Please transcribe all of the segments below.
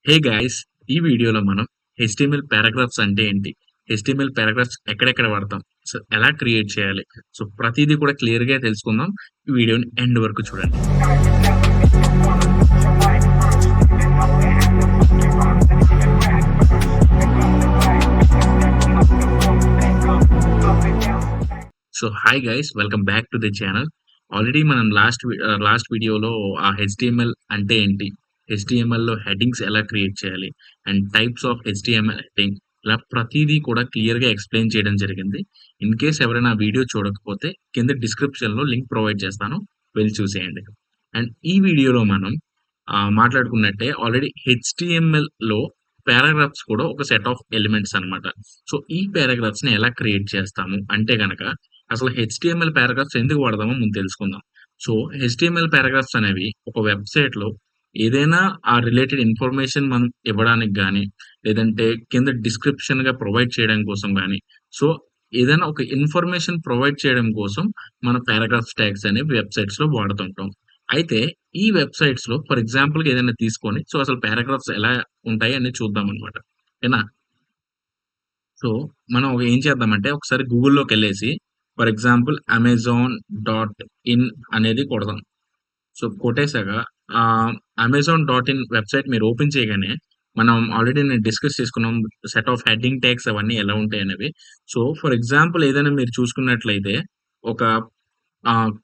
Hey guys! ఈ వీడియోలో మనం హెచ్టీఎంఎల్ పారాగ్రాఫ్స్ అంటే ఏంటి? హెచ్టీఎంఎల్ పారాగ్రాఫ్స్ ఎక్కడెక్కడ వాడతాం? సో, ఎలా క్రియేట్ చేయాలి? సో, ప్రతీదీ కూడా క్లియర్‌గా తెలుసుకుందాం. ఈ వీడియోని ఎండ్ వరకు చూడండి. So, hi guys! Welcome back to the channel. Already మనం లాస్ట్ వీడియోలో ఆ హెచ్టీఎంఎల్ అంటే ఏంటి? హెచ్టీఎంఎల్‌లో హెడ్డింగ్స్ ఎలా క్రియేట్ చేయాలి? And types of HTML heading ఇలా ప్రతీదీ కూడా క్లియర్‌గా ఎక్స్‌ప్లెయిన్ చేయడం జరిగింది. ఇన్ కేస్ ఎవరైనా ఆ వీడియో చూడకపోతే కింద డిస్క్రిప్షన్‌లో లింక్ ప్రొవైడ్ చేస్తాను. వెళ్లి చూసేయండి. అండ్ ఈ వీడియోలో మనం మాట్లాడుకున్నట్టే ఆల్రెడీ హెచ్టీఎంఎల్‌లో పారాగ్రాఫ్స్ కూడా ఒక సెట్ ఆఫ్ ఎలిమెంట్స్ అన్నమాట. సో, ఈ పారాగ్రాఫ్స్‌ని ఎలా క్రియేట్ చేస్తాము అంటే గనక అసలు హెచ్టీఎంఎల్ పారాగ్రాఫ్స్ ఎందుకు వాడదామో ముందు తెలుసుకుందాం. సో, హెచ్టీఎంఎల్ పారాగ్రాఫ్స్ అనేవి ఒక వెబ్‌సైట్‌లో ఏదైనా ఆ రిలేటెడ్ ఇన్ఫర్మేషన్ మనం ఇవ్వడానికి గాని, లేదంటే కింద డిస్క్రిప్షన్‌గా ప్రొవైడ్ చేయడం కోసం గాని, సో, ఏదైనా ఒక ఇన్ఫర్మేషన్ ప్రొవైడ్ చేయడం కోసం మన పారాగ్రాఫ్స్ ట్యాగ్స్ అనేవి వెబ్‌సైట్స్‌లో వాడుతుంటాం. అయితే ఈ వెబ్‌సైట్స్‌లో ఫర్ ఎగ్జాంపుల్‌గా ఏదైనా తీసుకొని సో, అసలు పారాగ్రాఫ్స్ ఎలా ఉంటాయి అనేది చూద్దామనమాట. ఓకేనా? సో, మనం ఏం చేద్దామంటే ఒకసారి గూగుల్‌లోకెళ్ళేసి for example Amazon dot in అనేది కొడదాం. సో, కొట్టేసాక అమెజాన్ డాట్ ఇన్ వెబ్‌సైట్ మీరు ఓపెన్ చేయగానే మనం ఆల్రెడీ నేను డిస్కస్ చేసుకున్నాం. సెట్ ఆఫ్ హెడ్డింగ్ ట్యాగ్స్ అవన్నీ ఎలా ఉంటాయనేవి. సో, ఫర్ ఎగ్జాంపుల్ ఏదైనా మీరు చూసుకున్నట్లయితే ఒక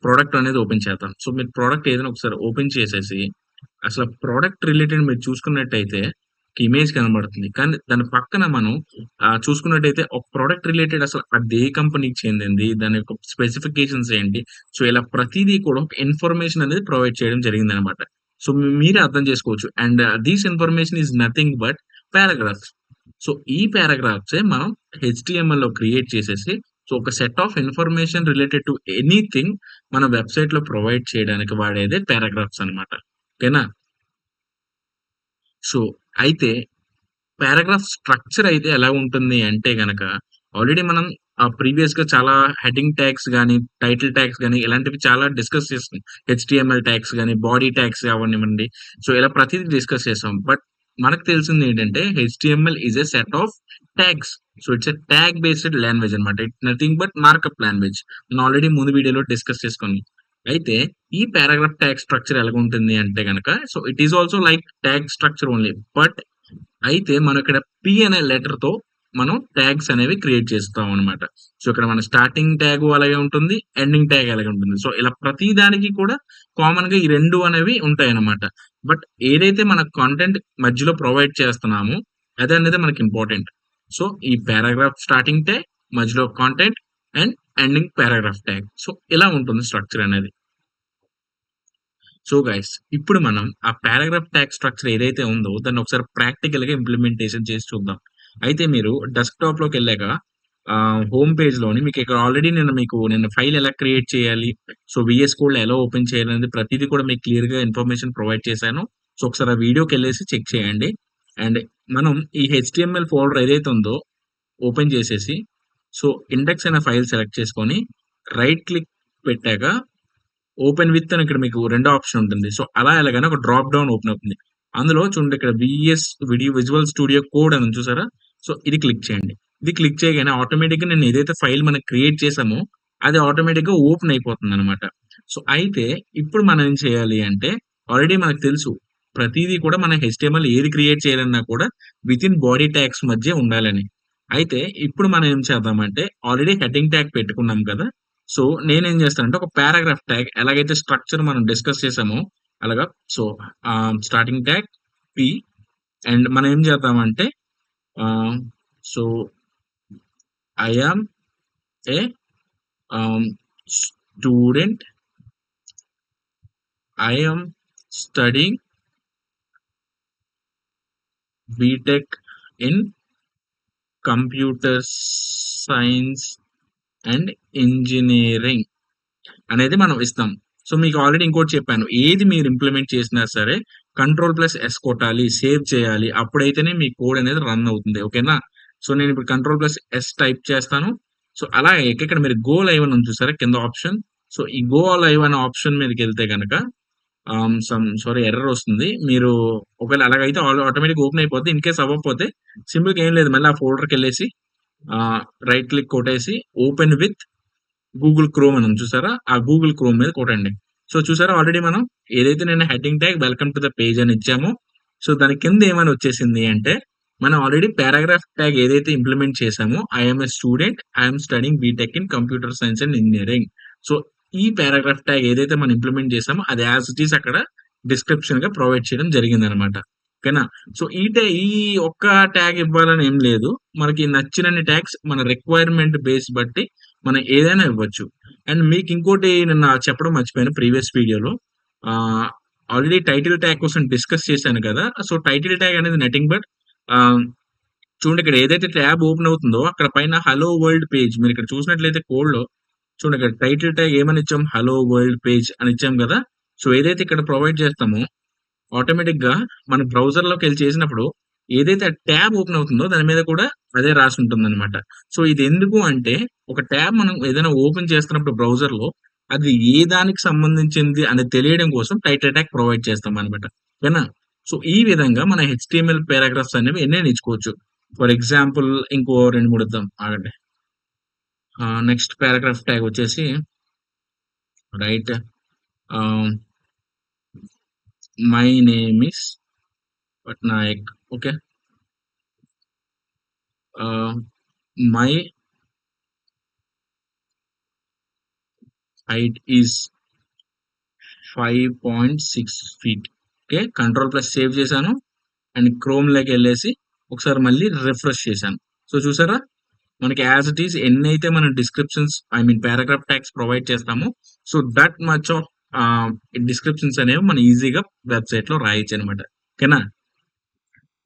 ప్రొడక్ట్ అనేది ఓపెన్ చేద్దాం. సో, మీరు ప్రొడక్ట్ ఏదైనా ఒకసారి ఓపెన్ చేసేసి అసల ప్రొడక్ట్ రిలేటెడ్ మీరు చూసుకున్నట్టయితే ఒక ఇమేజ్ కనబడుతుంది. కానీ దాని పక్కన మనం చూసుకున్నట్టయితే ఒక ప్రొడక్ట్ రిలేటెడ్ అసలు అది ఏ కంపెనీకి చెందింది? దాని యొక్క స్పెసిఫికేషన్స్ ఏంటి? సో, ఇలా ప్రతీదీ కూడా ఒక ఇన్ఫర్మేషన్ అనేది ప్రొవైడ్ చేయడం జరిగిందనమాట. సో, మీరే అర్థం చేసుకోవచ్చు. And this information is nothing but paragraphs. So, ఈ పారాగ్రాఫ్సే మనం హెచ్‌టీఎంఎల్‌లో క్రియేట్ చేసేసి సో, ఒక set of information related to anything మన వెబ్‌సైట్‌లో ప్రొవైడ్ చేయడానికి వాడేదే పారాగ్రాఫ్స్ అనమాట. ఓకేనా? సో, అయితే పారాగ్రాఫ్ స్ట్రక్చర్ అయితే ఎలా ఉంటుంది అంటే గనక, ఆల్రెడీ మనం ప్రీవియస్‌గా చాలా హెడ్డింగ్ ట్యాగ్స్ గాని, టైటిల్ ట్యాగ్స్ గాని ఇలాంటివి చాలా డిస్కస్ చేసాం. హెచ్‌టీఎంఎల్ ట్యాగ్స్ గాని, బాడీ ట్యాగ్స్ అవ్వనివ్వండి. సో, ఇలా ప్రతీదీ డిస్కస్ చేసాం. బట్ మనకు తెలిసిందేంటంటే HTML is a set of tags. So, it's a tag based language అన్నమాట. It's nothing but markup language. మనం ఆల్రెడీ ముందు వీడియోలో డిస్కస్ చేసుకున్నాం. అయితే ఈ పారాగ్రాఫ్ ట్యాగ్ స్ట్రక్చర్ ఎలాగుంటుంది అంటే గనక, so, it is also like tag structure only. But అయితే మనం ఇక్కడ పి అనే లెటర్‌తో మనం ట్యాగ్స్ అనేవి క్రియేట్ చేస్తామనమాట. సో, ఇక్కడ మన స్టార్టింగ్ ట్యాగు అలాగే ఉంటుంది. ఎండింగ్ ట్యాగ్ అలాగే ఉంటుంది. సో, ఇలా ప్రతి దానికి కూడా కామన్‌గా ఈ 2 అనేవి ఉంటాయన్నమాట. బట్ ఏదైతే మన కంటెంట్ మధ్యలో ప్రొవైడ్ చేస్తున్నామో అదనేది మనకి ఇంపార్టెంట్. సో, ఈ పారాగ్రాఫ్ స్టార్టింగ్ ట్యాగ్, మధ్యలో content and ending paragraph tag. So, ఇలా ఉంటుంది స్ట్రక్చర్ అనేది. సో గైస్ ఇప్పుడు మనం ఆ పారాగ్రాఫ్ ట్యాగ్ స్ట్రక్చర్ ఏదైతే ఉందో దాన్ని ఒకసారి ప్రాక్టికల్‌గా ఇంప్లిమెంటేషన్ చేసి చూద్దాం. అయితే మీరు డెస్క్‌టాప్‌లోకెళ్ళాక హోమ్ పేజ్‌లోని మీకు ఇక్కడ ఆల్రెడీ నేను ఫైల్ ఎలా క్రియేట్ చేయాలి, సో వీఎస్ కోడ్‌లో ఎలా ఓపెన్ చేయాలనేది ప్రతీదీ కూడా మీకు క్లియర్‌గా ఇన్ఫర్మేషన్ ప్రొవైడ్ చేశాను. సో ఒకసారి ఆ వీడియోకెళ్ళేసి చెక్ చేయండి. అండ్ మనం ఈ హెచ్‌టీఎంఎల్ ఫోల్డర్ ఏదైతే ఉందో ఓపెన్ చేసేసి సో ఇండెక్స్ అనే ఫైల్ సెలెక్ట్ చేసుకొని రైట్ క్లిక్ పెట్టాక ఓపెన్ విత్ అని ఇక్కడ మీకు రెండో ఆప్షన్ ఉంటుంది. సో, అలా ఎలాగైనా ఒక డ్రాప్ డౌన్ ఓపెన్ అవుతుంది. అందులో చూడండి ఇక్కడ విజువల్ స్టూడియో కోడ్ అని ఉంది చూసారా? సో, ఇది క్లిక్ చేయండి. ఇది క్లిక్ చేయగానే ఆటోమేటిక్‌గా నేను ఏదైతే ఫైల్ మనం క్రియేట్ చేసామో అది ఆటోమేటిక్‌గా ఓపెన్ అయిపోతుందనమాట. సో, అయితే ఇప్పుడు మనం ఏం చేయాలి అంటే ఆల్రెడీ మనకు తెలుసు. ప్రతీదీ కూడా మన హెచ్‌టీఎంఎల్ ఏది క్రియేట్ చేయాలన్నా కూడా వితిన్ బాడీ ట్యాగ్స్ మధ్య ఉండాలని. అయితే ఇప్పుడు మనం ఏం చేద్దామంటే ఆల్రెడీ హెడ్డింగ్ ట్యాగ్ పెట్టుకున్నాం కదా! సో, నేనేం జేస్తానంటే ఒక పారాగ్రాఫ్ ట్యాగ్ ఎలాగైతే స్ట్రక్చర్ మనం డిస్కస్ చేసామో అలాగా so, starting tag P and మనం ఏం చేద్దామంటే ah, so, I am a ah, student. I am studying BTech in computer science and engineering అనేది మనం ఇస్తాం. సో, మీకు ఆల్రెడీ ఇంకోటి చెప్పాను. ఏది మీరు ఇంప్లిమెంట్ చేసినా సరే కంట్రోల్+ఎస్ కొట్టాలి. సేవ్ చేయాలి. అప్పుడైతేనే మీ కోడ్ అనేది రన్ అవుతుంది. ఓకేనా? సో, నేనిప్పుడు కంట్రోల్+ఎస్ టైప్ చేస్తాను. సో, అలాగే ఇక్కడ మీరు గో లైవ్ అని ఉంది చూసారా కింద ఆప్షన్. సో, ఈ గో లైవ్ అనే ఆప్షన్ మీదకెళ్తే గనక సారీ ఎర్రర్ వస్తుంది. మీరు ఒకవేళ అలాగైతే ఆటోమేటిక్‌గా ఓపెన్ అయిపోద్ది. ఇన్‌కేస్ అవ్వకపోతే సింపుల్‌గా ఏం లేదు, మళ్ళీ ఆ ఫోల్డర్‌కెళ్ళేసి రైట్ క్లిక్ కొట్టేసి ఓపెన్ విత్ గూగుల్ క్రోమ్ అని ఉంది చూసారా? ఆ గూగుల్ క్రోమ్ మీద కొట్టండి. సో, చూసారా ఆల్రెడీ మనం ఏదైతే నేను heading tag welcome to the page అని ఇచ్చామో, సో, దాని కింద ఏమని వచ్చేసింది అంటే, మనం ఆల్రెడీ పారాగ్రాఫ్ ట్యాగ్ ఏదైతే ఇంప్లిమెంట్ చేసామో, I am a student, I am studying BTech in computer science and engineering. So, ఈ పారాగ్రాఫ్ ట్యాగ్ ఏదైతే మనం ఇంప్లిమెంట్ చేసామో, అది యాజ్ ఇట్ ఈజ్ అక్కడ డిస్క్రిప్షన్‌గా ప్రొవైడ్ చేయడం జరిగిందనమాట. ఓకేనా? సో, ఈ ఒక్క ట్యాగ్ ఇవ్వాలని ఏం లేదు. మనకి నచ్చినన్ని ట్యాగ్స్ మన రిక్వైర్మెంట్ బేస్ బట్టి మనం ఏదైనా ఇవ్వచ్చు. అండ్ మీకు ఇంకోటి నిన్న చెప్పడం మర్చిపోయాను ప్రీవియస్ వీడియోలో. ఆహ్, ఆల్రెడీ టైటిల్ ట్యాగ్ కోసం డిస్కస్ చేశాను కదా! సో, టైటిల్ ట్యాగ్ అనేది నథింగ్ బట్ ఆహ్, చూడండి ఇక్కడ ఏదైతే ట్యాబ్ ఓపెన్ అవుతుందో అక్కడ పైన హలో వరల్డ్ పేజ్ మీరిక్కడ చూసినట్లయితే కోడ్‌లో చూడండి ఇక్కడ టైటిల్ ట్యాగ్ ఏమని ఇచ్చాం? హలో వరల్డ్ పేజ్ అని ఇచ్చాం గదా! సో, ఏదైతే ఇక్కడ ప్రొవైడ్ చేస్తామో ఆటోమేటిక్‌గా మన బ్రౌజర్‌లోకెళ్ళి చేసినప్పుడు ఏదైతే ఆ ట్యాబ్ ఓపెన్ అవుతుందో దాని మీద కూడా అదే రాసుంటుందనమాట. సో, ఇదెందుకు అంటే ఒక ట్యాబ్ మనం ఏదైనా ఓపెన్ చేస్తున్నప్పుడు బ్రౌజర్‌లో అది ఏ దానికి సంబంధించింది అని తెలియడం కోసం టైటిల్ ట్యాగ్ ప్రొవైడ్ చేస్తామనమాట. ఓకేనా? సో, ఈ విధంగా మన హెచ్‌టీఎంఎల్ పారాగ్రాఫ్స్ అనేవి ఎన్నైనా ఇచ్చుకోవచ్చు. ఫర్ ఎగ్జాంపుల్ ఇంకో 2, 3 ఇద్దాం ఆగండి. నెక్స్ట్ పారాగ్రాఫ్ ట్యాగ్ వచ్చేసి right ah, my name is Patnaik. Okay. Ah, my height is 5.6 feet. Okay. Control plus save చేశాను. అండ్ క్రోమ్‌లోకెళ్ళేసి ఒకసారి మళ్ళీ రిఫ్రెష్ చేశాను. సో, చూసారా? మనకి యాస్ ఇట్ ఈజ్ ఎన్నైతే మనం descriptions I mean paragraph tags provide చేస్తామో, సో, థట్ మచ్ ఆఫ్ ఆహ్, డిస్క్రిప్షన్స్ అనేవి మనం ఈజీగా వెబ్‌సైట్‌లో రాయొచ్చనమాట. ఓకేనా?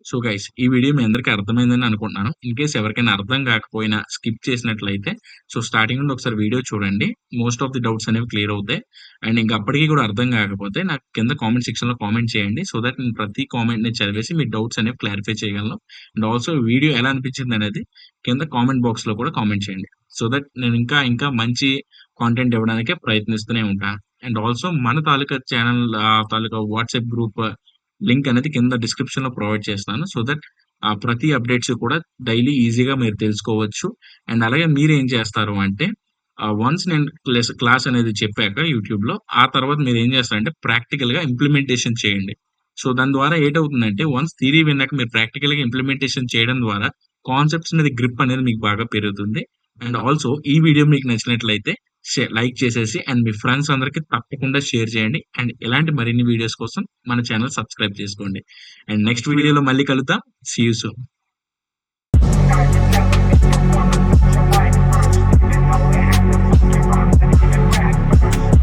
సో గైస్ ఈ వీడియో మీ అందరికీ అర్థమైందని అనుకుంటున్నాను. ఇన్‌కేస్ ఎవరికైనా అర్థం కాకపోయినా స్కిప్ చేసినట్లయితే సో స్టార్టింగ్ నుండి ఒకసారి వీడియో చూడండి. మోస్ట్ ఆఫ్ ది డౌట్స్ అనేవి క్లియర్ అవుతాయి. అండ్ ఇంక అప్పటికి కూడా అర్థం కాకపోతే నాకు కింద కామెంట్ సెక్షన్‌లో కామెంట్ చేయండి. సో దట్ నేను ప్రతి కామెంట్‌ని చదివేసి మీ డౌట్స్ అనేవి క్లారిఫై చేయగలను. అండ్ ఆల్సో వీడియో ఎలా అనిపించిందనేది కింద కామెంట్ బాక్స్‌లో కూడా కామెంట్ చేయండి. సో దట్ నేను ఇంకా మంచి కాంటెంట్ ఇవ్వడానికే ప్రయత్నిస్తూనే ఉంటాను. అండ్ ఆల్సో మన తాలూకా ఛానల్ తాలూకా వాట్సాప్ గ్రూప్ లింక్ అనేది కింద డిస్క్రిప్షన్‌లో ప్రొవైడ్ చేస్తున్నాను. సో దట్ ప్రతి అప్డేట్స్ కూడా డైలీ ఈజీగా మీరు తెలుసుకోవచ్చు. అండ్ అలాగే మీరేం చేస్తారు అంటే వన్స్ నేను క్లాస్ అనేది చెప్పాక యూట్యూబ్‌లో ఆ తర్వాత మీరేం చేస్తారంటే ప్రాక్టికల్‌గా ఇంప్లిమెంటేషన్ చేయండి. సో దాని ద్వారా ఏటవుతుందంటే వన్స్ థియరీ విన్నాక మీరు ప్రాక్టికల్‌గా ఇంప్లిమెంటేషన్ చేయడం ద్వారా కాన్సెప్ట్స్ మీద గ్రిప్ అనేది మీకు బాగా పెరుగుతుంది. అండ్ ఆల్సో ఈ వీడియో మీకు నచ్చినట్లయితే లైక్ చేసేసి అండ్ మీ ఫ్రెండ్స్ అందరికి తప్పకుండా షేర్ చేయండి. అండ్ ఇలాంటి మరిన్ని వీడియోస్ కోసం మన ఛానల్ సబ్స్క్రైబ్ చేసుకోండి. అండ్ నెక్స్ట్ వీడియోలో మళ్ళీ కలుద్దాం. See you soon.